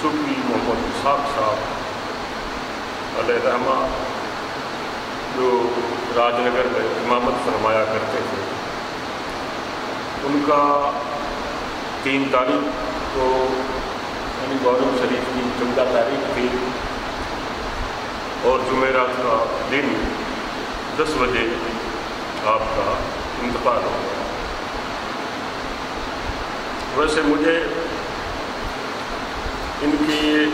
صوفی محمد اسحاق صاحب علیہ رحمہ جو راج نگر میں امامت فرمایا کرتے تھے، ان کا 3 تاریخ کو یعنی محرم شریف کی 14 تاریخ تھی اور جمعرات کا دن 10 بجے آپ کا انتقال ہو گیا۔ ویسے مجھے ان کی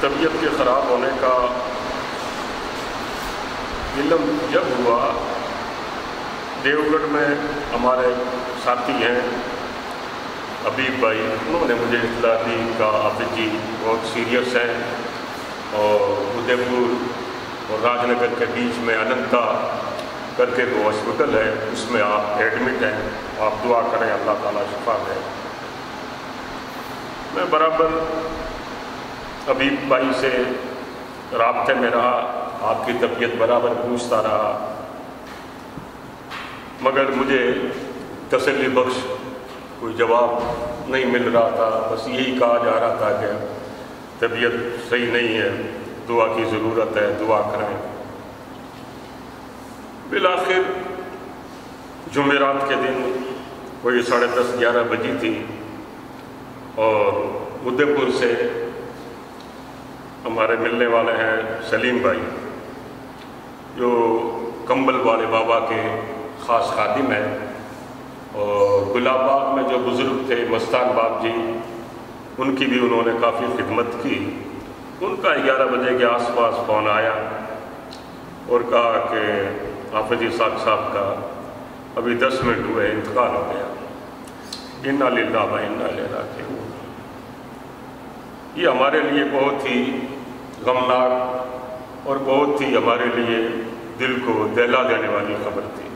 طبیعت کے خراب ہونے کا علم جب ہوا، دیوگڑھ میں ہمارے ساتھی ہیں حبیب بھائی، انہوں نے مجھے اطلاع دی کہ حافظ جی بہت سیریس ہیں اور ادے پور اور راج نگر کے بیچ میں اننتا کر کے وہ ہاسپٹل ہے، اس میں آپ ایڈمٹ ہیں، آپ دعا کریں اللہ تعالیٰ شفا دیں۔ میں برابر حبیب بھائی سے رابطے میں رہا، آپ کی طبیعت برابر پوچھتا رہا، مگر مجھے تسلی بخش کوئی جواب نہیں مل رہا تھا۔ بس یہی کہا جا رہا تھا کہ طبیعت صحیح نہیں ہے، دعا کی ضرورت ہے، دعا کریں۔ بالآخر جمعرات کے دن کوئی 10:30-11 بجی تھی اور ادے پور سے ہمارے ملنے والے ہیں سلیم بھائی جو کمبل والے بابا کے خاص خادم ہیں، اور گلاب باغ میں جو بزرگ تھے مستان باغ جی، ان کی بھی انہوں نے کافی خدمت کی۔ ان کا 11 بجے کے آس پاس فون آیا اور کہا کہ حافظ اسحاق صاحب کا ابھی 10 منٹ ہوئے انتقال ہو گیا۔ انا للہ و انا الیہ راجعون۔ یہ ہمارے لیے بہت ہی غمناک اور بہت ہی ہمارے لیے دل کو دہلا دینے والی خبر تھی۔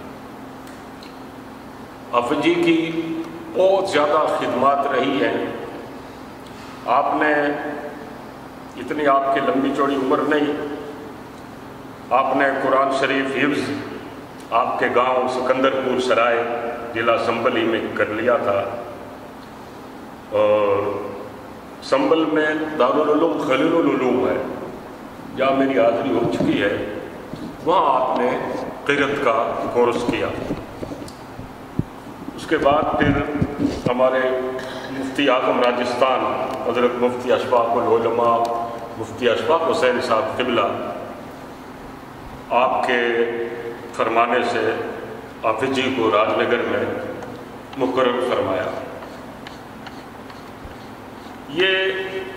حافظ جی کی بہت زیادہ خدمات رہی ہیں۔ آپ نے اتنی آپ کی لمبی چوڑی عمر نہیں، آپ نے قرآن شریف حفظ آپ کے گاؤں سکندر پور سرائے ضلع سنبل ہی میں کر لیا تھا، اور سنبل میں دارالعلوم خلیل العلوم ہے جہاں میری حاضری ہو چکی ہے، وہاں آپ نے قرأت کا کورس کیا۔ اس کے بعد پھر ہمارے مفتی اعظم راجستھان حضرت مفتی اشفاق العلماء مفتی اشفاق حسین صاحب قبلہ، آپ کے فرمانے سے حافظ جی کو راج نگر میں مقرر فرمایا۔ یہ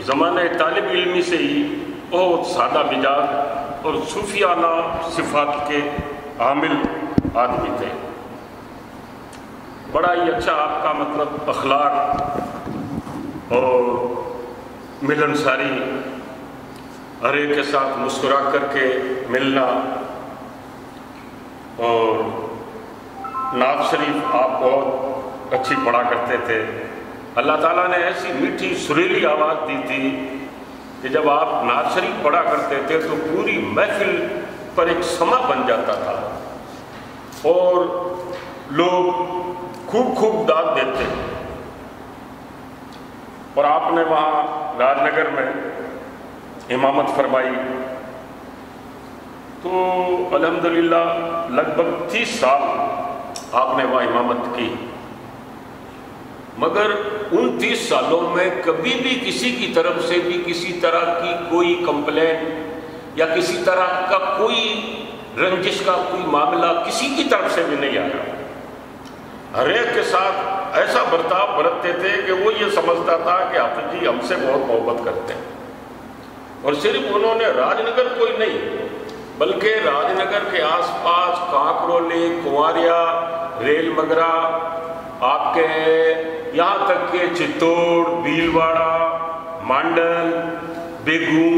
زمانہ طالب علمی سے ہی بہت سادہ مزاج اور صوفیانہ صفات کے حامل آدمی تھے۔ بڑا ہی اچھا آپ کا مطلب اخلاق اور ملنساری، ہر ایک کے ساتھ مسکرا کر کے ملنا، اور نعت شریف آپ بہت اچھی پڑھا کرتے تھے۔ اللہ تعالیٰ نے ایسی میٹھی سریلی آواز دی تھی کہ جب آپ نعت شریف پڑھا کرتے تھے تو پوری محفل پر ایک سما بن جاتا تھا اور لوگ خوب خوب داد دیتے۔ اور آپ نے وہاں راج نگر میں امامت فرمائی تو الحمدللہ لگ بھگ 30 سال آپ نے وہاں امامت کی، مگر ان 30 سالوں میں کبھی بھی کسی کی طرف سے بھی کسی طرح کی کوئی کمپلین یا کسی طرح کا کوئی رنجش کا کوئی معاملہ کسی کی طرف سے بھی نہیں آیا۔ ہر ایک کے ساتھ ایسا برتاؤ برتتے تھے کہ وہ یہ سمجھتا تھا کہ حافظ جی ہم سے بہت محبت کرتے ہیں۔ اور صرف انہوں نے راج نگر کوئی نہیں بلکہ راج نگر کے آس پاس کانکرولی، کنواریا، ریل مگرا، آپ کے یہاں تک کہ چتوڑ، بھیلواڑہ، مانڈل، بیگو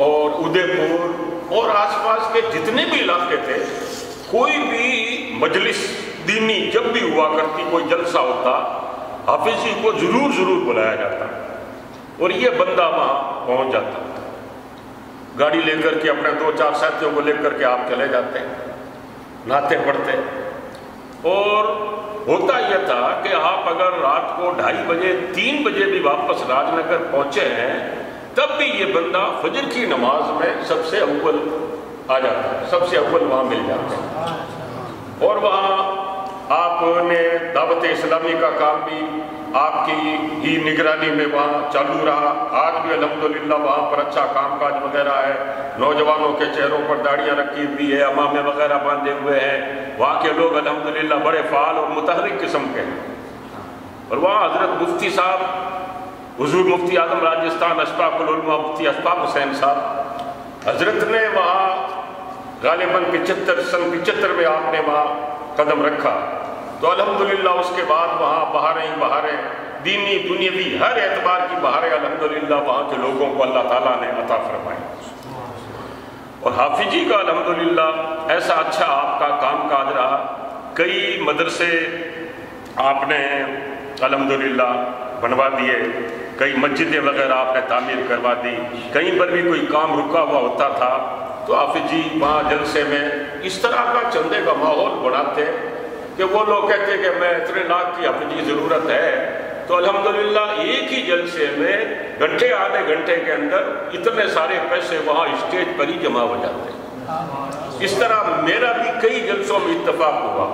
اور ادے پور اور آس پاس کے جتنے بھی علاقے تھے، کوئی بھی مجلس دینی جب بھی ہوا کرتی، کوئی جلسہ ہوتا، حافظ جی کو ضرور بلایا جاتا اور یہ بندہ وہاں پہنچ جاتا، گاڑی لے کر کے اپنے 2-4 ساتھیوں کو لے کر کے آپ چلے جاتے، نعتیں پڑھتے اور ہوتا یہ تھا کہ آپ اگر رات کو 2:30 بجے 3 بجے بھی واپس راج نگر پہنچے ہیں تب بھی یہ بندہ فجر کی نماز میں سب سے اول آ جاتا ہے، سب سے اول وہاں مل جاتا ہے۔ اور وہاں آپ نے دعوت اسلامی کا کام بھی آپ کی ہی نگرانی میں وہاں چالو رہا۔ آج بھی الحمدللہ وہاں پر اچھا کام کاج وغیرہ ہے، نوجوانوں کے چہروں پر داڑیاں رکھی ہوئی ہے، امامے وغیرہ باندھے ہوئے ہیں، وہاں کے لوگ الحمدللہ بڑے فعال اور متحرک قسم کے ہیں۔ اور وہاں حضرت مفتی صاحب، حضور مفتی اعظم راجستھان اشفاق العلماء مفتی اشفاق حسین صاحب، حضرت نے وہاں غالباً 75 میں آپ نے وہاں قدم رکھا، تو الحمدللہ اس کے بعد وہاں بہاریں دینی دنیاوی ہر اعتبار کی بہاریں الحمدللہ وہاں کے لوگوں کو اللہ تعالیٰ نے عطا فرمائی۔ اور حافظ جی کا الحمدللہ ایسا اچھا آپ کا کام کاج رہا، کئی مدرسے آپ نے الحمدللہ بنوا دیے، کئی مسجدیں وغیرہ آپ نے تعمیر کروا دی، کہیں پر بھی کوئی کام رکا ہوا ہوتا تھا تو حافظ جی وہاں جلسے میں اس طرح کا چندے کا ماحول بناتے کہ وہ لوگ کہتے کہ میں اتنے لاکھ کی حافظ جی ضرورت ہے، تو الحمدللہ ایک ہی جلسے میں گھنٹے آدھے گھنٹے کے اندر اتنے سارے پیسے وہاں اسٹیج پر ہی جمع ہو جاتے ہیں۔ اس طرح میرا بھی کئی جلسوں میں اتفاق ہوا،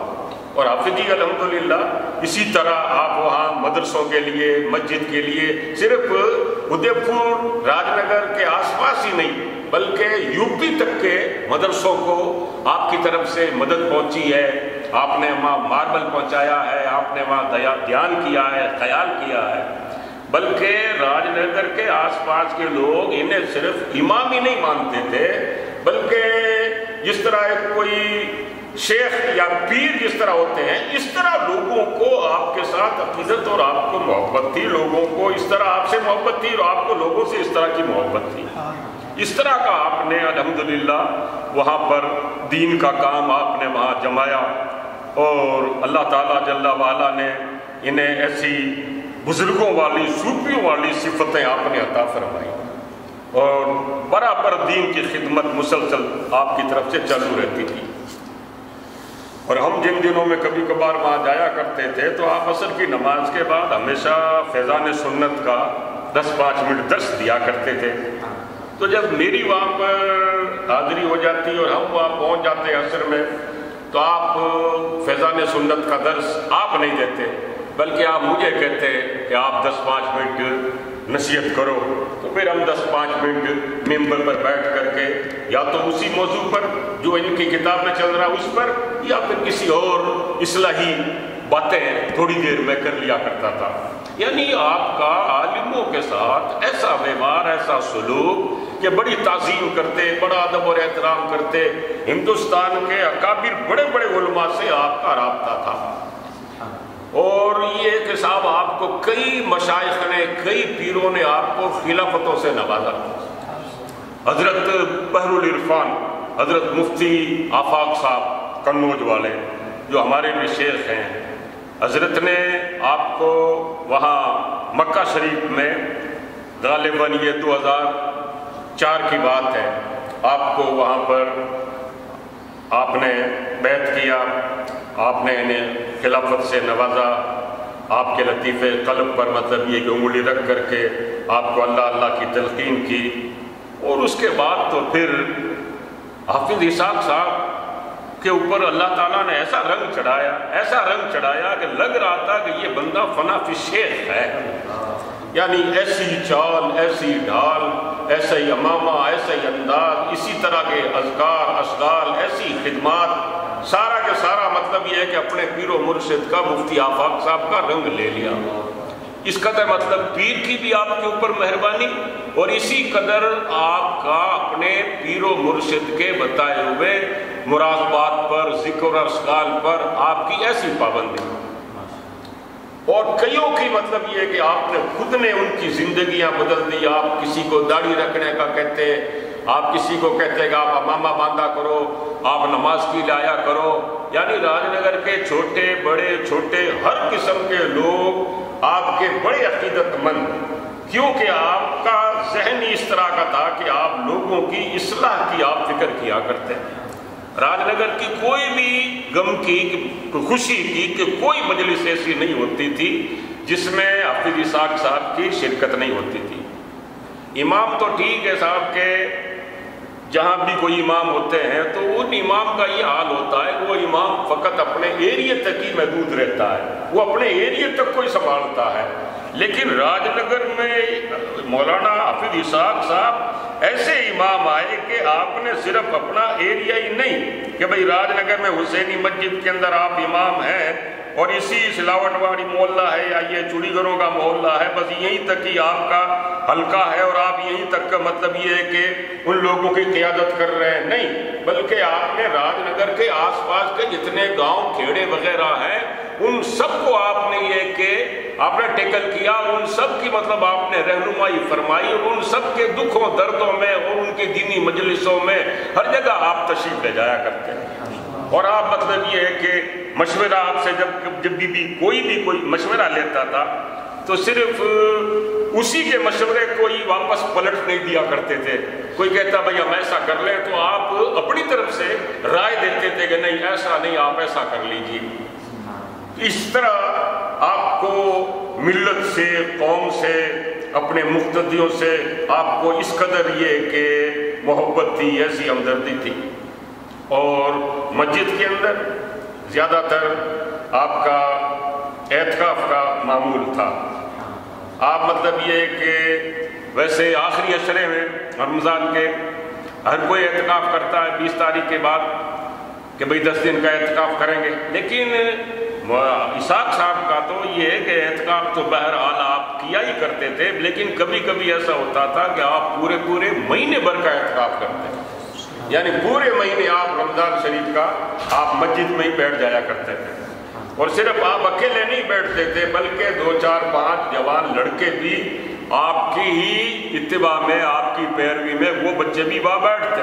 اور حافظ جی الحمدللہ اسی طرح آپ وہاں مدرسوں کے لیے، مسجد کے لیے، صرف ادے پور راج نگر کے آس پاس ہی نہیں بلکہ یو پی تک کے مدرسوں کو آپ کی طرف سے مدد پہنچی ہے، آپ نے وہاں ماربل پہنچایا ہے، آپ نے وہاں دھیان کیا ہے، خیال کیا ہے، بلکہ راج نگر کے آس پاس کے لوگ انہیں صرف امام ہی نہیں مانتے تھے بلکہ جس طرح ایک کوئی شیخ یا پیر جس طرح ہوتے ہیں اس طرح لوگوں کو آپ کے ساتھ عقیدت اور آپ کو محبت تھی، لوگوں کو اس طرح آپ سے محبت تھی اور آپ کو لوگوں سے اس طرح کی محبت تھی۔ اس طرح کا آپ نے الحمدللہ وہاں پر دین کا کام آپ نے وہاں جمایا، اور اللہ تعالیٰ جل وعلا نے انہیں ایسی بزرگوں والی صوفیوں والی صفتیں آپ نے عطا فرمائی، اور برابر دین کی خدمت مسلسل آپ کی طرف سے چالو رہتی تھی۔ اور ہم جن دنوں میں کبھی کبھار وہاں جایا کرتے تھے تو آپ عصر کی نماز کے بعد ہمیشہ فیضان سنت کا 10-5 منٹ درس دیا کرتے تھے، تو جب میری وہاں پر حاضری ہو جاتی اور ہم وہاں پہنچ جاتے عصر میں تو آپ فیضان سنت کا درس آپ نہیں دیتے بلکہ آپ مجھے کہتے کہ آپ 10-5 منٹ نصیحت کرو، تو پھر ہم 10-5 منٹ ممبر پر بیٹھ کر کے یا تو اسی موضوع پر جو ان کی کتاب میں چل رہا اس پر یا پھر کسی اور اصلاحی باتیں تھوڑی دیر میں کر لیا کرتا تھا۔ یعنی آپ کا عالموں کے ساتھ ایسا ویوہار، ایسا سلوک کہ بڑی تعظیم کرتے، بڑا ادب اور احترام کرتے، ہندوستان کے اکابر بڑے بڑے علماء سے آپ کا رابطہ تھا، اور یہ کہ صاحب آپ کو کئی مشائخ نے، کئی پیروں نے آپ کو خلافتوں سے نوازا۔ حضرت بحر العرفان حضرت مفتی آفاق صاحب قنوج والے جو ہمارے بھی شیخ ہیں، حضرت نے آپ کو وہاں مکہ شریف میں غالباً یہ 2004 کی بات ہے، آپ کو وہاں پر آپ نے بیعت کیا، آپ نے انہیں خلافت سے نوازا، آپ کے لطیفے قلب پر مطلب یہ کہ انگلی رکھ کر کے آپ کو اللہ اللہ کی تلقین کی، اور اس کے بعد تو پھر حافظ اسحاق صاحب کے اوپر اللہ تعالیٰ نے ایسا رنگ چڑھایا کہ لگ رہا تھا کہ یہ بندہ فنا فی شیخ ہے، یعنی ایسی چال، ایسی ڈھال، ایسا ہی امامہ، ایسا ہی انداز، اسی طرح کے اذکار، اشغال، ایسی خدمات، سارا کے سارا مطلب یہ ہے کہ اپنے پیر و مرشد کا مفتی آفاق صاحب کا رنگ لے لیا۔ اس قدر مطلب پیر کی بھی آپ کے اوپر مہربانی، اور اسی قدر آپ کا اپنے پیر و مرشد کے بتائے ہوئے مراقبات پر، ذکر و اشغال پر آپ کی ایسی پابندی، اور کئیوں کی مطلب یہ ہے کہ آپ نے خود نے ان کی زندگیاں بدل دی۔ آپ کسی کو داڑھی رکھنے کا کہتے، آپ کسی کو کہتے کہ آپ امامہ باندھا کرو، آپ نماز کی لایا کرو، یعنی راج نگر کے چھوٹے بڑے چھوٹے ہر قسم کے لوگ آپ کے بڑے عقیدت مند، کیونکہ آپ کا ذہن اس طرح کا تھا کہ آپ لوگوں کی اصلاح کی آپ فکر کیا کرتے ہیں۔ راج نگر کی کوئی بھی غم کی خوشی کی کہ کوئی مجلس ایسی نہیں ہوتی تھی جس میں حافظ اسحاق صاحب کی شرکت نہیں ہوتی تھی۔ امام تو ٹھیک ہے صاحب کہ جہاں بھی کوئی امام ہوتے ہیں تو ان امام کا یہ حال ہوتا ہے، وہ امام فقط اپنے ایریے تک ہی محدود رہتا ہے، وہ اپنے ایریے تک کوئی سنبھالتا ہے۔ لیکن راج نگر میں مولانا حافظ اسحاق صاحب ایسے امام آئے کہ آپ نے صرف اپنا ایریا ہی نہیں کہ بھئی راج نگر میں حسینی مسجد کے اندر آپ امام ہیں اور اسی سلاوٹ واڑی محلہ ہے یا یہ چوڑی گھروں کا محلہ ہے، بس یہیں تک ہی آپ کا حلقہ ہے اور آپ یہیں تک کا مطلب یہ ہے کہ ان لوگوں کی قیادت کر رہے ہیں، نہیں، بلکہ آپ نے راج نگر کے آس پاس کے جتنے گاؤں کھیڑے وغیرہ ہیں ان سب کو آپ نے یہ کہ آپ نے ٹیکل کیا، ان سب کی مطلب آپ نے رہنمائی فرمائی اور ان سب کے دکھوں دردوں میں اور ان کی دینی مجلسوں میں ہر جگہ آپ تشریف لے جایا کرتے ہیں۔ اور آپ مطلب یہ ہے کہ مشورہ آپ سے جب بھی کوئی مشورہ لیتا تھا تو صرف اسی کے مشورے کو ہی واپس پلٹ نہیں دیا کرتے تھے۔ کوئی کہتا بھئی ہم ایسا کر لیں تو آپ اپنی طرف سے رائے دیتے تھے کہ نہیں ایسا نہیں، آپ ایسا کر لیجیے۔ اس طرح آپ کو ملت سے، قوم سے، اپنے مقتدیوں سے آپ کو اس قدر یہ کہ محبت تھی، ایسی ہمدردی تھی۔ اور مسجد کے اندر زیادہ تر آپ کا اعتکاف کا معمول تھا۔ آپ مطلب یہ کہ ویسے آخری عشرے میں رمضان کے ہر کوئی اعتکاف کرتا ہے 20 تاریخ کے بعد کہ بھئی 10 دن کا اعتکاف کریں گے، لیکن اسحاق صاحب کا تو یہ ہے کہ اعتکاف تو بہرحال آپ کیا ہی کرتے تھے، لیکن کبھی کبھی ایسا ہوتا تھا کہ آپ پورے مہینے بھر کا اعتکاف کرتے تھے، یعنی پورے مہینے آپ رمضان شریف کا آپ مسجد میں ہی بیٹھ جایا کرتے تھے۔ اور صرف آپ اکیلے نہیں بیٹھتے تھے بلکہ 2 4 5 جوان لڑکے بھی آپ کی ہی اتباع میں، آپ کی پیروی میں، وہ بچے بھی وہاں بیٹھتے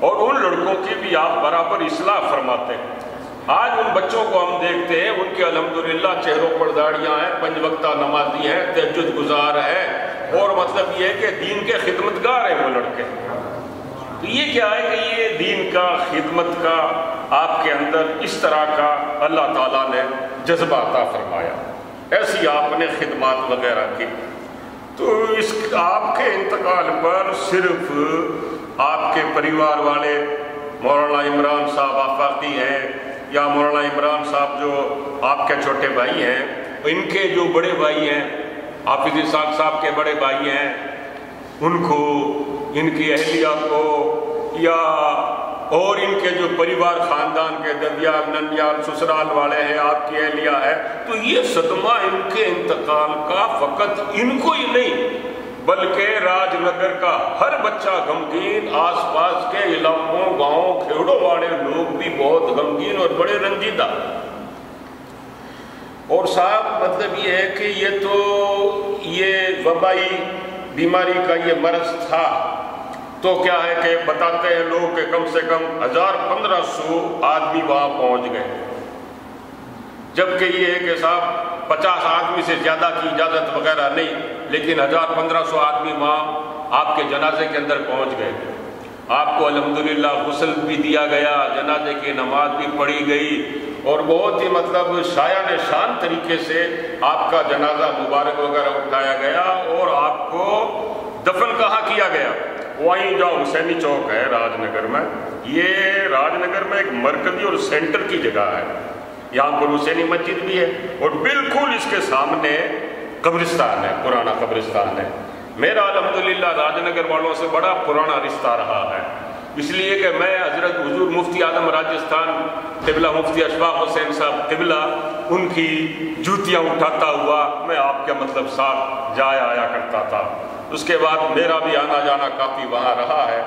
اور ان لڑکوں کی بھی آپ برابر اصلاح فرماتے ہیں۔ آج ان بچوں کو ہم دیکھتے ہیں، ان کے الحمدللہ چہروں پر داڑیاں ہیں، 5 وقتہ نمازی ہیں، تہجد گزار ہے اور مطلب یہ ہے کہ دین کے خدمتگار ہیں وہ لڑکے۔ تو یہ کیا ہے کہ یہ دین کا، خدمت کا آپ کے اندر اس طرح کا اللہ تعالیٰ نے جذبہ عطا فرمایا، ایسی آپ نے خدمات وغیرہ کی۔ تو اس آپ کے انتقال پر صرف آپ کے پریوار والے مولانا عمران صاحب آفاقی ہیں یا مولانا عمران صاحب جو آپ کے چھوٹے بھائی ہیں، ان کے جو بڑے بھائی ہیں، حافظ اسحاق صاحب کے بڑے بھائی ہیں، ان کو، ان کی اہلیہ کو یا اور ان کے جو پریوار خاندان کے ددیال ننیال سسرال والے ہیں، آپ کی اہلیہ ہے، تو یہ صدمہ ان کے انتقال کا فقط ان کو ہی نہیں بلکہ راج نگر کا ہر بچہ غمگین، آس پاس کے علاقوں، گاؤں، کھیڑوں والے لوگ بھی بہت غمگین اور بڑے رنجیدہ۔ اور صاحب مطلب یہ ہے کہ یہ تو یہ وبائی بیماری کا یہ مرض تھا، تو کیا ہے کہ بتاتے ہیں لوگ کہ کم سے کم 1500 آدمی وہاں پہنچ گئے، جبکہ یہ ہے کہ صاحب 50 آدمی سے زیادہ کی اجازت وغیرہ نہیں، لیکن 1500 آدمی وہاں آپ کے جنازے کے اندر پہنچ گئے۔ آپ کو الحمدللہ غسل بھی دیا گیا، جنازے کی نماز بھی پڑھی گئی اور بہت ہی مطلب شایان شان طریقے سے آپ کا جنازہ مبارک وغیرہ اٹھایا گیا اور آپ کو دفن کہاں کیا گیا؟ وہیں جو حسینی چوک ہے راج نگر میں، یہ راج نگر میں ایک مرکزی اور سینٹر کی جگہ ہے، یہاں پر حسینی مسجد بھی ہے اور بالکل اس کے سامنے قبرستان ہے، پرانا قبرستان ہے۔ میرا الحمدللہ راج نگر والوں سے بڑا پرانا رشتہ رہا ہے، اس لیے کہ میں حضرت حضور مفتی اعظم راجستھان قبلہ مفتی اشفاق حسین صاحب قبلہ ان کی جوتیاں اٹھاتا ہوا میں آپ کے مطلب ساتھ جایا آیا کرتا تھا۔ اس کے بعد میرا بھی آنا جانا کافی وہاں رہا ہے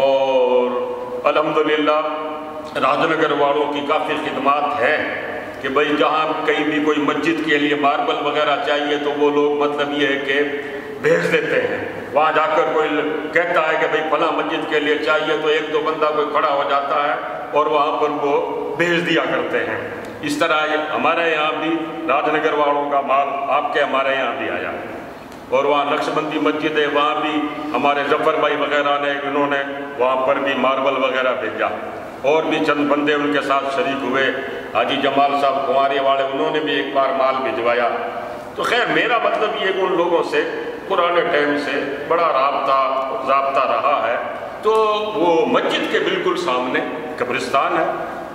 اور الحمدللہ راج نگر والوں کی کافی خدمات ہیں کہ بھئی جہاں کہیں بھی کوئی مسجد کے لیے ماربل وغیرہ چاہیے تو وہ لوگ مطلب یہ ہے کہ بھیج دیتے ہیں، وہاں جا کر کوئی کہتا ہے کہ بھئی فلاں مسجد کے لیے چاہیے تو 1-2 بندہ کوئی کھڑا ہو جاتا ہے اور وہاں پر وہ بھیج دیا کرتے ہیں۔ اس طرح ہمارے یہاں بھی راج نگر والوں کا مال آپ کے ہمارے یہاں بھی آیا اور وہاں نقش بندی مسجد ہے، وہاں بھی ہمارے ظفر بھائی وغیرہ نے انہوں نے وہاں پر بھی ماربل وغیرہ بھیجا۔ اور بھی چند بندے ان کے ساتھ شریک ہوئے، حاجی جمال صاحب کنوارے والے، انہوں نے بھی ایک بار مال بھجوایا۔ تو خیر میرا مطلب یہ کہ ان لوگوں سے پرانے ٹائم سے بڑا ضابطہ رہا ہے۔ تو وہ مسجد کے بالکل سامنے قبرستان ہے،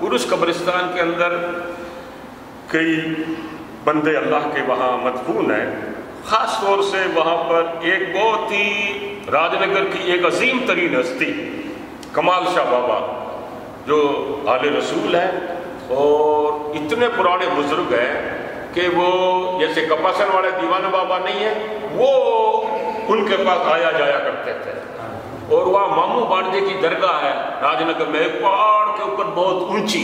اور اس قبرستان کے اندر کئی بندے اللہ کے وہاں مدفون ہیں۔ خاص طور سے وہاں پر ایک بہت ہی راج نگر کی ایک عظیم ترین ہستی کمال شاہ بابا جو آل رسول ہیں، اور اتنے پرانے بزرگ ہیں کہ وہ جیسے کپاسن والے دیوانہ بابا نہیں ہیں، وہ ان کے پاس آیا جایا کرتے تھے۔ اور وہاں ماموں بانجے کی درگاہ ہے راج نگر میں، ایک پہاڑ کے اوپر بہت اونچی،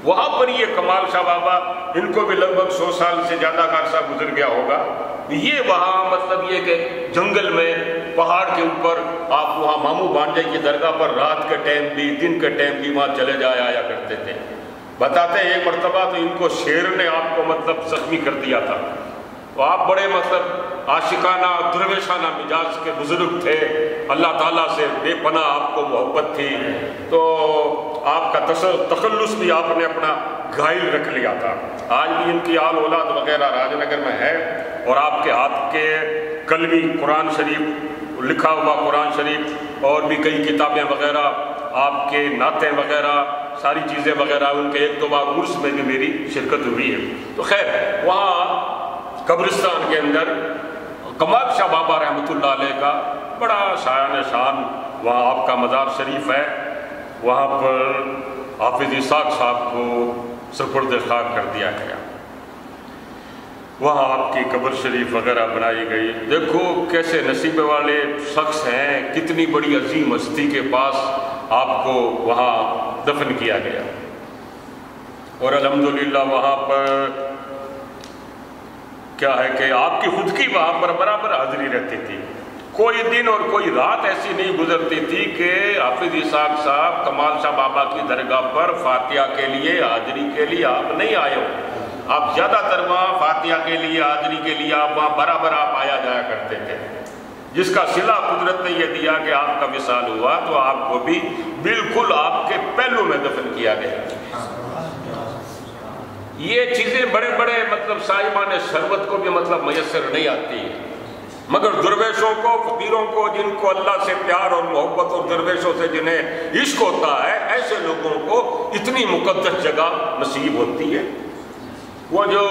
وہاں پر یہ کمال شاہ بابا، ان کو بھی لگ بھگ 100 سال سے زیادہ کا عرصہ گزر گیا ہوگا۔ یہ وہاں مطلب یہ کہ جنگل میں پہاڑ کے اوپر آپ وہاں ماموں بانجے کی درگاہ پر رات کے ٹائم بھی دن کے ٹائم بھی وہاں چلے جایا آیا کرتے تھے۔ بتاتے ہیں ایک مرتبہ تو ان کو شیر نے آپ کو مطلب زخمی کر دیا تھا، تو آپ بڑے مطلب عاشقانہ درویشانہ مزاج کے بزرگ تھے، اللہ تعالیٰ سے بے پناہ آپ کو محبت تھی، تو آپ کا تخلص بھی آپ نے اپنا گھائل رکھ لیا تھا۔ آج بھی ان کی آل اولاد وغیرہ راج نگر میں ہے، اور آپ کے ہاتھ کے کلمی قرآن شریف لکھا ہوا قرآن شریف اور بھی کئی کتابیں وغیرہ، آپ کے نعتیں وغیرہ، ساری چیزیں وغیرہ، ان کے ایک دو بار عرس میں بھی میری شرکت ہوئی ہے۔ تو خیر وہاں قبرستان کے اندر کمال شاہ بابا رحمۃ اللہ علیہ کا بڑا شایان شان وہاں آپ کا مزار شریف ہے۔ وہاں پر حافظ اسحاق صاحب کو سپرد خاک کر دیا گیا، وہاں آپ کی قبر شریف وغیرہ بنائی گئی۔ دیکھو کیسے نصیب والے شخص ہیں، کتنی بڑی عظیم ہستی کے پاس آپ کو وہاں دفن کیا گیا۔ اور الحمدللہ وہاں پر کیا ہے کہ آپ کی خود کی وہاں پر برابر حاضری رہتی تھی، کوئی دن اور کوئی رات ایسی نہیں گزرتی تھی کہ حافظ اسحاق صاحب کمال شاہ بابا کی درگاہ پر فاتحہ کے لیے حاضری کے لیے آپ نہیں آئے ہو۔ آپ زیادہ تر وہاں فاتحہ کے لیے حاضری کے لیے آپ وہاں برابر آپ آیا جایا کرتے تھے، جس کا صلہ قدرت نے یہ دیا کہ آپ کا وصال ہوا تو آپ کو بھی بالکل آپ کے پہلو میں دفن کیا گیا۔ یہ چیزیں بڑے بڑے مطلب صاحبان ثروت کو بھی مطلب میسر نہیں آتی ہے، مگر درویشوں کو، فقیروں کو، جن کو اللہ سے پیار اور محبت اور درویشوں سے جنہیں عشق ہوتا ہے، ایسے لوگوں کو اتنی مقدس جگہ نصیب ہوتی ہے۔ وہ جو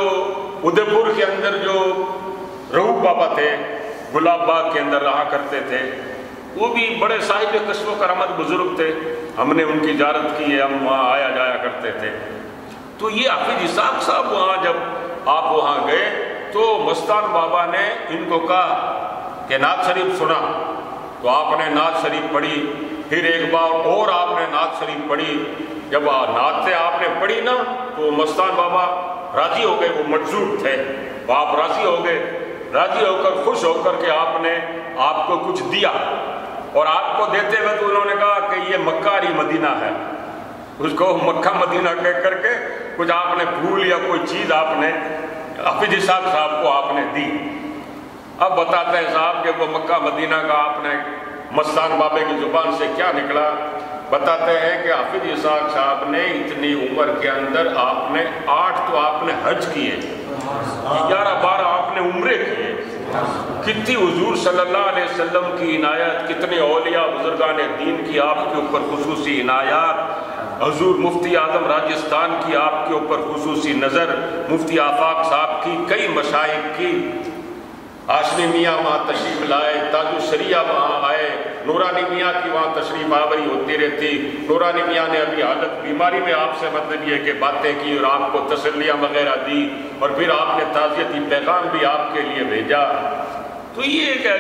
ادے پور کے اندر جو رؤوف بابا تھے، گلاب باغ کے اندر رہا کرتے تھے، وہ بھی بڑے صاحب کشف و کرامت بزرگ تھے، ہم نے ان کی زیارت کی ہے، ہم وہاں آیا جایا کرتے تھے۔ تو یہ حافظ اسحاق صاحب وہاں جب آپ وہاں گئے تو مستان بابا نے ان کو کہا کہ نعت شریف سنا، تو آپ نے نعت شریف پڑھی، پھر ایک بار اور آپ نے نعت شریف پڑھی۔ جب نعتیں آپ نے پڑھی نا تو مستان بابا راضی ہو گئے، وہ مجذوب تھے، تو آپ راضی ہو گئے، راضی ہو کر خوش ہو کر کے آپ نے آپ کو کچھ دیا، اور آپ کو دیتے ہوئے تو انہوں نے کہا کہ یہ مکہ ہی مدینہ ہے، اس کو مکہ مدینہ کہہ کر کے کچھ آپ نے پھول یا کوئی چیز آپ نے حافظ اسحاق صاحب کو آپ نے دی۔ اب بتاتے ہیں صاحب کہ وہ مکہ مدینہ کا آپ نے مستان بابے کی زبان سے کیا نکلا، بتاتے ہیں کہ حافظ اسحاق صاحب نے اتنی عمر کے اندر آپ نے 8 تو آپ نے حج کیے، 11-12 آپ نے عمرے کیے۔ کتنی حضور صلی اللہ علیہ وسلم کی عنایت، کتنے اولیاء بزرگان دین کی آپ کے اوپر خصوصی عنایات، حضور مفتی اعظم راجستھان کی آپ کے اوپر خصوصی نظر، مفتی آفاق صاحب کی، کئی مشائخ کی، ہاشمی میاں وہاں تشریف لائے، تاج الشریعہ وہاں آئے، نورانی میاں کی وہاں تشریف آوری ہوتی رہتی۔ نورانی میاں نے ابھی حالت بیماری میں آپ سے مطلب یہ کہ باتیں کی اور آپ کو تسلیاں وغیرہ دی، اور پھر آپ نے تعزیتی پیغام بھی آپ کے لیے بھیجا۔ تو یہ کہ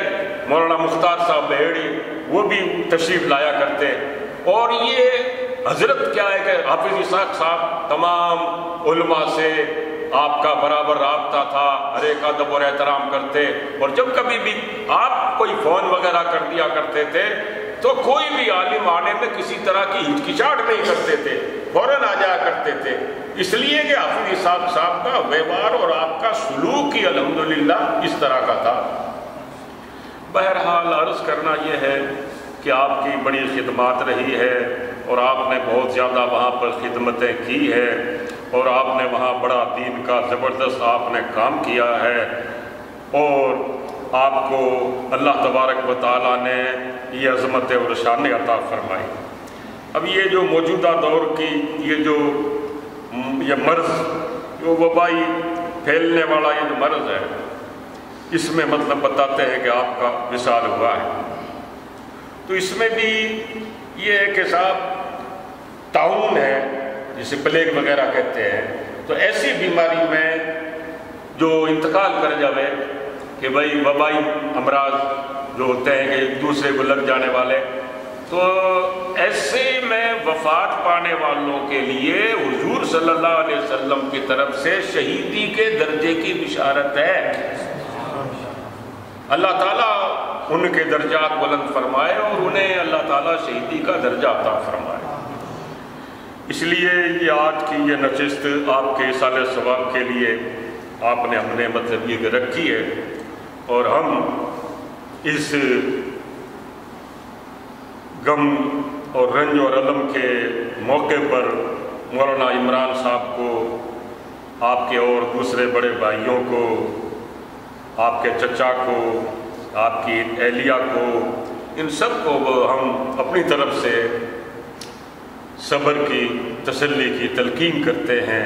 مولانا مختار صاحب بہیڑی وہ بھی تشریف لایا کرتے، اور یہ حضرت کیا ہے کہ حافظ اسحاق صاحب تمام علماء سے آپ کا برابر رابطہ تھا، ہر ایک ادب اور احترام کرتے، اور جب کبھی بھی آپ کوئی فون وغیرہ کر دیا کرتے تھے تو کوئی بھی عالم آنے میں کسی طرح کی ہچکچاہٹ نہیں کرتے تھے، فوراً آ جایا کرتے تھے، اس لیے کہ حافظ اسحاق صاحب کا ویوہار اور آپ کا سلوک ہی الحمدللہ اس طرح کا تھا۔ بہرحال عرض کرنا یہ ہے کہ آپ کی بڑی خدمات رہی ہے، اور آپ نے بہت زیادہ وہاں پر خدمتیں کی ہے اور آپ نے وہاں بڑا دین کا زبردست آپ نے کام کیا ہے اور آپ کو اللہ تبارک و تعالیٰ نے یہ عظمت اور شان عطا فرمائی۔ اب یہ جو موجودہ دور کی یہ مرض جو وبائی پھیلنے والا یہ جو مرض ہے، اس میں مطلب بتاتے ہیں کہ آپ کا وصال ہوا ہے، تو اس میں بھی یہ ہے کہ صاحب طاعون ہے جسے پلیگ وغیرہ کہتے ہیں، تو ایسی بیماری میں جو انتقال کر جاوے کہ بھائی وبائی امراض جو ہوتے ہیں کہ ایک دوسرے کو لگ جانے والے، تو ایسے میں وفات پانے والوں کے لیے حضور صلی اللہ علیہ وسلم کی طرف سے شہیدی کے درجے کی بشارت ہے۔ اللہ تعالیٰ ان کے درجات بلند فرمائے اور انہیں اللہ تعالیٰ شہیدی کا درجہ عطا فرمائے۔ اس لیے یہ آج کی یہ نشست آپ کے اصالہ ثواب کے لیے آپ نے اپنے مطلب یہ رکھی ہے، اور ہم اس غم اور رنج اور علم کے موقع پر مولانا عمران صاحب کو، آپ کے اور دوسرے بڑے بھائیوں کو، آپ کے چچا کو، آپ کی اہلیہ کو، ان سب کو ہم اپنی طرف سے صبر کی، تسلی کی تلقین کرتے ہیں،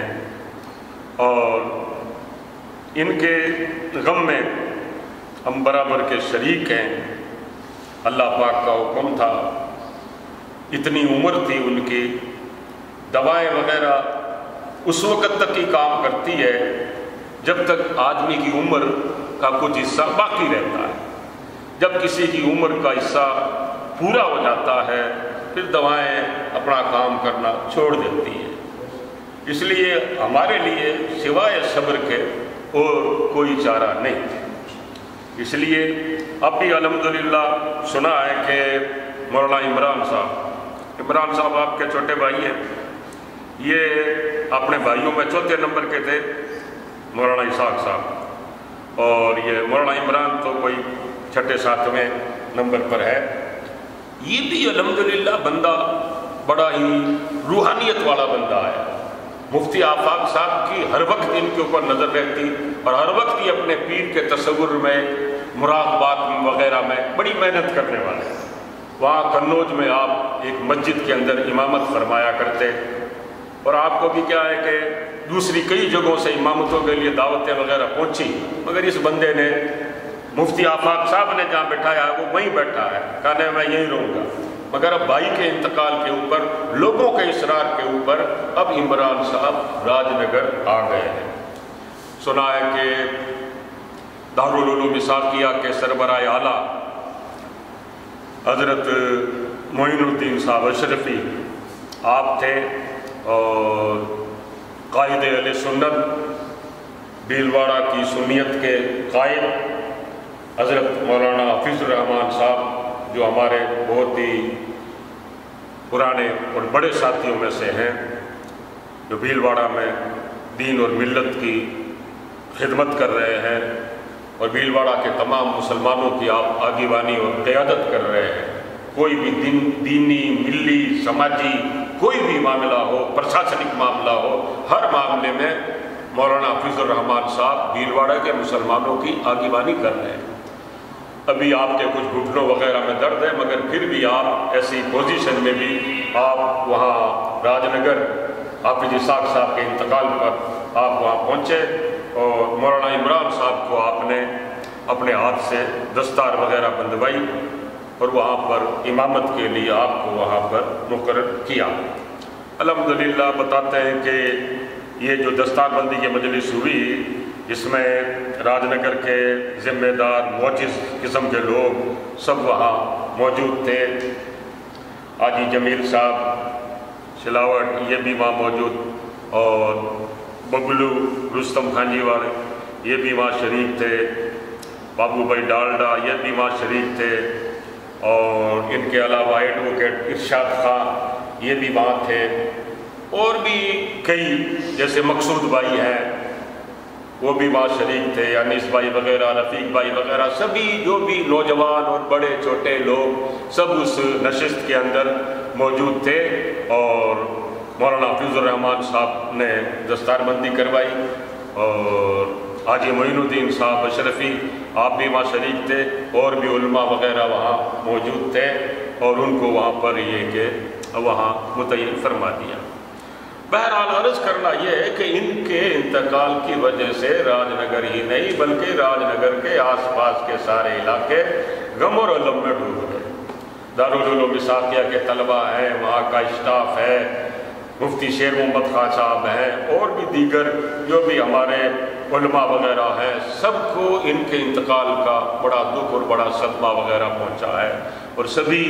اور ان کے غم میں ہم برابر کے شریک ہیں۔ اللہ پاک کا حکم تھا، اتنی عمر تھی ان کی، دوائیں وغیرہ اس وقت تک ہی کام کرتی ہے جب تک آدمی کی عمر کا کچھ حصہ باقی رہتا ہے۔ جب کسی کی عمر کا حصہ پورا ہو جاتا ہے پھر دوائیں اپنا کام کرنا چھوڑ دیتی ہیں۔ اس لیے ہمارے لیے سوائے صبر کے اور کوئی چارہ نہیں۔ اس لیے اب بھی الحمدللہ سنا ہے کہ مولانا عمران صاحب آپ کے چھوٹے بھائی ہیں، یہ اپنے بھائیوں میں چوتھے نمبر کے تھے مولانا اسحاق صاحب، اور یہ مولانا عمران تو کوئی چھٹے ساتویں نمبر پر ہے۔ یہ بھی الحمدللہ بندہ بڑا ہی روحانیت والا بندہ ہے۔ مفتی آفاق صاحب کی ہر وقت ان کے اوپر نظر رہتی اور ہر وقت ہی اپنے پیر کے تصور میں، مراقبات وغیرہ میں بڑی محنت کرنے والے۔ وہاں قنوج میں آپ ایک مسجد کے اندر امامت فرمایا کرتے، اور آپ کو بھی کیا ہے کہ دوسری کئی جگہوں سے امامتوں کے لیے دعوتیں وغیرہ پہنچی، مگر اس بندے نے مفتی آفاق صاحب نے جہاں بٹھایا وہ وہیں بیٹھا ہے، کہا میں یہیں رہوں گا۔ مگر اب بھائی کے انتقال کے اوپر، لوگوں کے اصرار کے اوپر، اب عمران صاحب راج نگر آ گئے ہیں۔ سنا ہے کہ دارالعلوم اسحاقیہ کے سربراہ اعلیٰ حضرت معین الدین صاحب اشرفی آپ تھے، اور قائد اہل سنت بھیلواڑہ کی سنیت کے قائد حضرت مولانا حفیظ الرحمان صاحب، جو ہمارے بہت ہی پرانے اور بڑے ساتھیوں میں سے ہیں، جو بھیلواڑہ میں دین اور ملت کی خدمت کر رہے ہیں اور بھیلواڑہ کے تمام مسلمانوں کی آپ آگیوانی اور قیادت کر رہے ہیں۔ کوئی بھی دینی، ملی، سماجی کوئی بھی معاملہ ہو، پرشاسنک معاملہ ہو، ہر معاملے میں مولانا حفیظ الرحمان صاحب بھیلواڑہ کے مسلمانوں کی آگیوانی کر رہے ہیں۔ ابھی آپ کے کچھ گھٹنوں وغیرہ میں درد ہے، مگر پھر بھی آپ ایسی پوزیشن میں بھی آپ وہاں راج نگر حافظ اسحاق صاحب کے انتقال پر آپ وہاں پہنچے، اور مولانا عمران صاحب کو آپ نے اپنے ہاتھ سے دستار وغیرہ بندھوائی اور وہاں پر امامت کے لیے آپ کو وہاں پر مقرر کیا۔ الحمدللہ بتاتے ہیں کہ یہ جو دستار بندی کی مجلس ہوئی، اس میں راج نگر کے ذمہ دار معجز قسم کے لوگ سب وہاں موجود تھے۔ حاجی جمیل صاحب شلاوٹ یہ بھی وہاں موجود، اور ببلو رستم خان جی والے یہ بھی وہاں شریک تھے، بابو بھائی ڈالڈا یہ بھی وہاں شریک تھے، اور ان کے علاوہ ایڈوکیٹ ارشاد خان یہ بھی وہاں تھے، اور بھی کئی جیسے مقصود بھائی ہیں وہ بھی وہاں شریک تھے، انیس بھائی وغیرہ، رفیق بھائی وغیرہ، سبھی جو بھی نوجوان اور بڑے چھوٹے لوگ سب اس نشست کے اندر موجود تھے، اور مولانا حفیظ الرحمان صاحب نے دستار بندی کروائی، اور حاجی معین الدین صاحب اشرفی آپ بھی وہاں شریک تھے، اور بھی علماء وغیرہ وہاں موجود تھے، اور ان کو وہاں پر یہ کہ وہاں متعین فرما دیا۔ بہرحال عرض کرنا یہ ہے کہ ان کے انتقال کی وجہ سے راج نگر ہی نہیں بلکہ راج نگر کے آس پاس کے سارے علاقے غم اور الم میں ڈوب گئے۔ دارالعلوم اسحاقیہ کے طلبہ ہیں، وہاں کا اسٹاف ہے، مفتی شیر محمد خان صاحب ہیں، اور بھی دیگر جو بھی ہمارے علماء وغیرہ ہیں، سب کو ان کے انتقال کا بڑا دکھ اور بڑا صدمہ وغیرہ پہنچا ہے، اور سبھی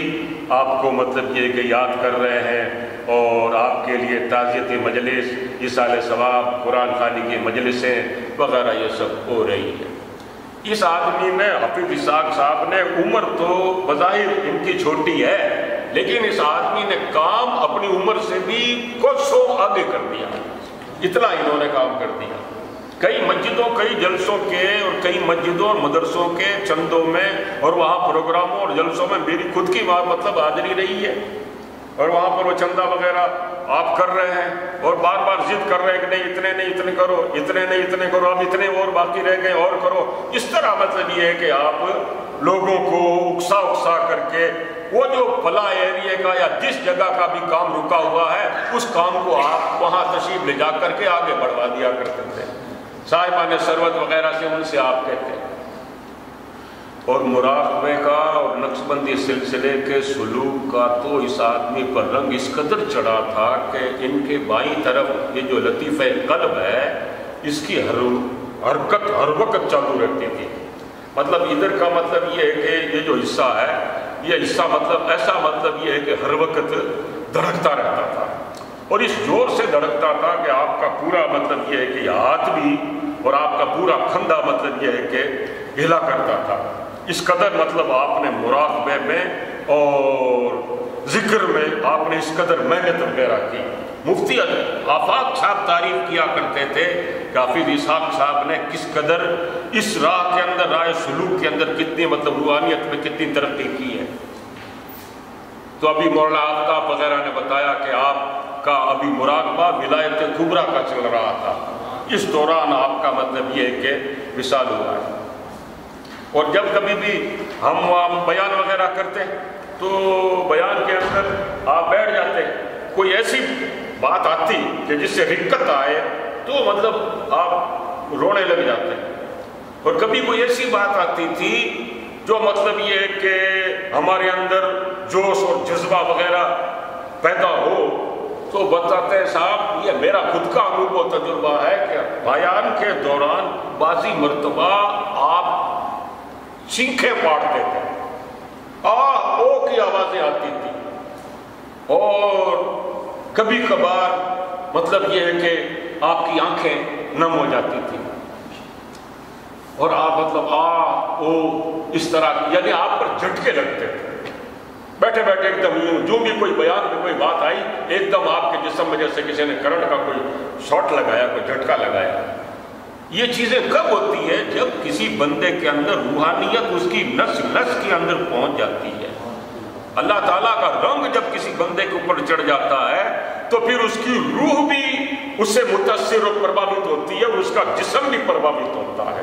آپ کو مطلب یہ کہ یاد کر رہے ہیں، اور آپ کے لیے تعزیتی مجلس، ایصال ثواب، قرآن خوانی کی مجلسیں وغیرہ یہ سب ہو رہی ہے۔ اس آدمی نے، حفیظ اسحاق صاحب نے، عمر تو بظاہر ان کی چھوٹی ہے، لیکن اس آدمی نے کام اپنی عمر سے بھی کچھ سو آگے کر دیا، اتنا انہوں نے کام کر دیا۔ کئی مسجدوں، کئی جلسوں کے، اور کئی مسجدوں اور مدرسوں کے چندوں میں اور وہاں پروگراموں اور جلسوں میں میری خود کی مطلب حاضری رہی ہے، اور وہاں پر وہ چندہ وغیرہ آپ کر رہے ہیں، اور بار بار ضد کر رہے ہیں کہ نہیں اتنے نہیں اتنے کرو، اتنے نہیں اتنے کرو، اب اتنے اور باقی رہ گئے اور کرو۔ اس طرح مطلب یہ ہے کہ آپ لوگوں کو اکسا کر کے وہ جو فلا ایریے کا یا جس جگہ کا بھی کام رکا ہوا ہے اس کام کو آپ وہاں تشریف لے جا کر کے آگے بڑھوا دیا کرتے تھے، صاحبان ثروت وغیرہ سے ان سے آپ کہتے ہیں۔ اور مراقبے کا اور نقشبندی سلسلے کے سلوک کا تو اس آدمی پر رنگ اس قدر چڑھا تھا کہ ان کے بائیں طرف یہ جو لطیفہ قلب ہے اس کی حرکت ہر وقت چالو رہتی تھی۔ مطلب ادھر کا مطلب یہ ہے کہ یہ جو حصہ ہے، یہ حصہ مطلب ایسا مطلب یہ ہے کہ ہر وقت دھڑکتا رہتا تھا، اور اس زور سے دھڑکتا تھا کہ آپ کا پورا مطلب یہ ہے کہ ہاتھ بھی اور آپ کا پورا کھندا مطلب یہ ہے کہ ہلا کرتا تھا۔ اس قدر مطلب آپ نے مراقبے میں اور ذکر میں آپ نے اس قدر محنت وغیرہ کی۔ مفتی آفاق صاحب تعریف کیا کرتے تھے کہ حافظ اسحاق صاحب نے کس قدر اس راہ کے اندر، راہ سلوک کے اندر کتنی مطلب روحانیت میں کتنی ترقی کی ہے۔ تو ابھی مولانا آفتاب وغیرہ نے بتایا کہ آپ کا ابھی مراقبہ ولایت کبریٰ کا چل رہا تھا، اس دوران آپ کا مطلب یہ ہے کہ وصال ہوا ہے۔ اور جب کبھی بھی ہم بیان وغیرہ کرتے تو بیان کے اندر آپ بیٹھ جاتے، کوئی ایسی بات آتی کہ جس سے رکت آئے تو مطلب آپ رونے لگ جاتے، اور کبھی کوئی ایسی بات آتی تھی جو مطلب یہ ہے کہ ہمارے اندر جوش اور جذبہ وغیرہ پیدا ہو تو بتاتے ہیں صاحب یہ میرا خود کا انوبھو تجربہ ہے کہ بیان کے دوران بعضی مرتبہ آپ چینخیں پاڑتے تھے، آہ او کی آوازیں آتی تھی، اور کبھی کبھار مطلب یہ ہے کہ آپ کی آنکھیں نم ہو جاتی تھی، اور آپ مطلب آہ او اس طرح یعنی آپ پر جھٹکے لگتے تھے۔ بیٹھے بیٹھے ایک دم یوں جو بھی کوئی بیان میں کوئی بات آئی ایک دم آپ کے جسم میں جیسے کسی نے کرنٹ کا کوئی شاٹ لگایا، کوئی جھٹکا لگایا۔ یہ چیزیں کب ہوتی ہے؟ جب کسی بندے کے اندر روحانیت اس کی نس نس کے اندر پہنچ جاتی ہے۔ اللہ تعالیٰ کا رنگ جب کسی بندے کے اوپر چڑھ جاتا ہے تو پھر اس کی روح بھی اس سے متاثر اور پربھاوت ہوتی ہے، اور اس کا جسم بھی پربھاوت ہوتا ہے،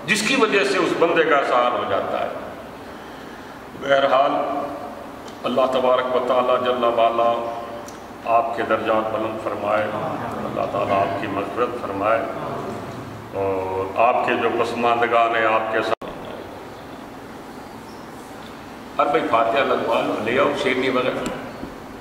جس کی وجہ سے اس بندے کا احسان ہو جاتا ہے۔ بہرحال اللہ تبارک و تعالیٰ جل وعلا آپ کے درجات بلند فرمائے، اللہ تعالیٰ آپ کی مغفرت فرمائے، اور آپ کے جو پسماندگان ہیں آپ کے ساتھ ہر بھائی فاتحہ لگوا لو، لے آؤ شیرنی وغیرہ۔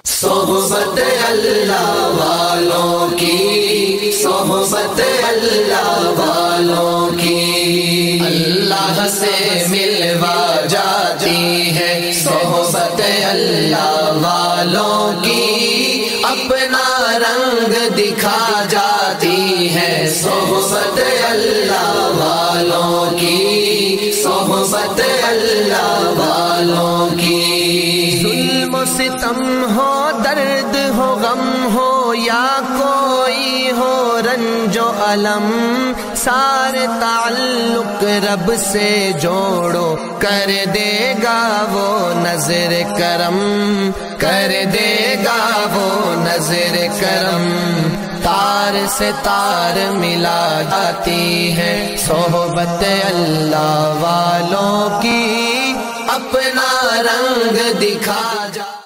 صحبت اللہ والوں کی، صحبت اللہ والوں کی اللہ سے ملوا جاتی ہے، صحبت اللہ والوں کی اپنا رنگ دکھا جاتی ہے، صحبت اللہ والوں کی، صحبت اللہ والوں کی۔ ظلم و ستم ہو، درد ہو، غم ہو، یا کوئی ہو رنج و علم سارے تعلق رب سے جوڑو، کر دے گا وہ نظر کرم، کر دے گا وہ نظر کرم۔ تار سے تار ملا جاتی ہے صحبت اللہ والوں کی، اپنا رنگ دکھا جا